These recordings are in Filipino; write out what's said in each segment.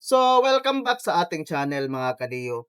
So, welcome back sa ating channel mga kadiyo.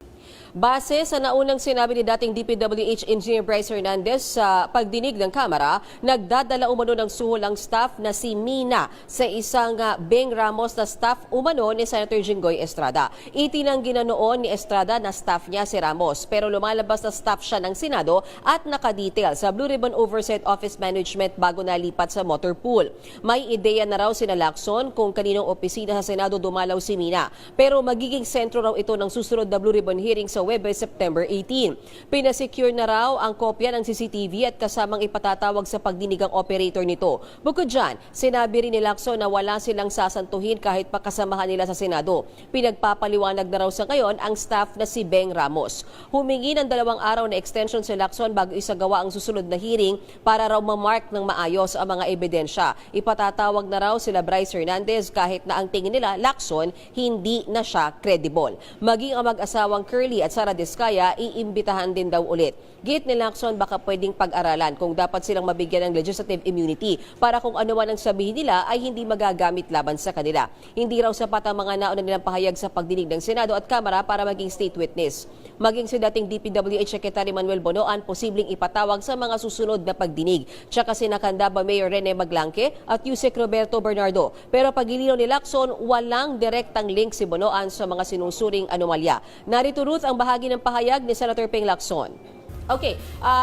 Base sa naunang sinabi ni dating DPWH Engineer Bryce Hernandez sa pagdinig ng Kamara, nagdadala umano ng suhol ang staff na si Mina sa isang Beng Ramos na staff umano ni Senator Jinggoy Estrada. Itinanggi na noon ni Estrada na staff niya si Ramos, pero lumalabas na staff siya ng Senado at nakadetail sa Blue Ribbon Oversight Office Management bago nalipat sa motor pool. May ideya na raw sina Lacson kung kaninong opisina sa Senado dumalaw si Mina, pero magiging sentro raw ito ng susunod na Blue Ribbon hearing sa Webes September 18. Pinasecure na raw ang kopya ng CCTV at kasamang ipatatawag sa pagdinig ang operator nito. Bukod dyan, sinabi rin ni Lacson na wala silang sasantuhin kahit pakasamahan nila sa Senado. Pinagpapaliwanag na raw sa ngayon ang staff na si Beng Ramos. Humingi ng 2 araw na extension si Lacson bago isagawa ang susunod na hearing para raw mamark ng maayos ang mga ebidensya. Ipatatawag na raw sila Bryce Hernandez kahit na ang tingin nila Lacson hindi na siya credible. Maging ang mag-asawang Curly at Sara Diskaya, iimbitahan din daw ulit. Git ni Lacson baka pwedeng pag-aralan kung dapat silang mabigyan ng legislative immunity para kung ano man ang sabihin nila ay hindi magagamit laban sa kanila. Hindi raw sapat ang mga nauna nilang pahayag sa pagdinig ng Senado at Kamara para maging state witness. Maging si dating DPWH Secretary Manuel Bonoan posibleng ipatawag sa mga susunod na pagdinig. Tsaka si Nakandaba Mayor Rene Maglanque at Yusek Roberto Bernardo. Pero pagilinaw ni Lacson, walang direktang link si Bonoan sa mga sinusuring anomalya. Narito Ruth ang bahagi ng pahayag ni Senator Ping Lacson. Okay,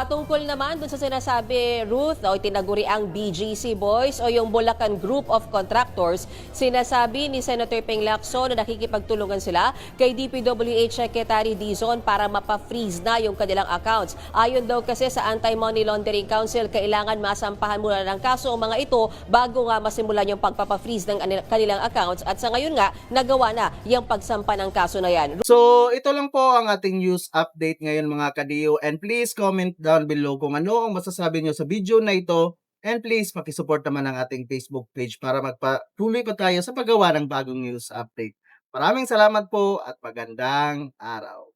tungkol naman dun sa sinasabi, Ruth, tinaguri ang BGC Boys o yung Bulacan Group of Contractors, sinasabi ni Senator Ping Lacson na nakikipagtulungan sila kay DPWH Secretary Dizon para mapa-freeze na yung kanilang accounts. Ayon daw kasi sa Anti-Money Laundering Council, kailangan masampahan muna ng kaso ang mga ito bago nga masimulan yung pagpapa-freeze ng kanilang accounts at sa ngayon nga, nagawa na yung pagsampa ng kaso na yan. So, ito lang po ang ating news update ngayon mga kadiyo. And please comment down below kung ano ang masasabi nyo sa video na ito. And please, pakisupport naman ang ating Facebook page para magpatuloy pa tayo sa paggawa ng bagong news update. Maraming salamat po at magandang araw.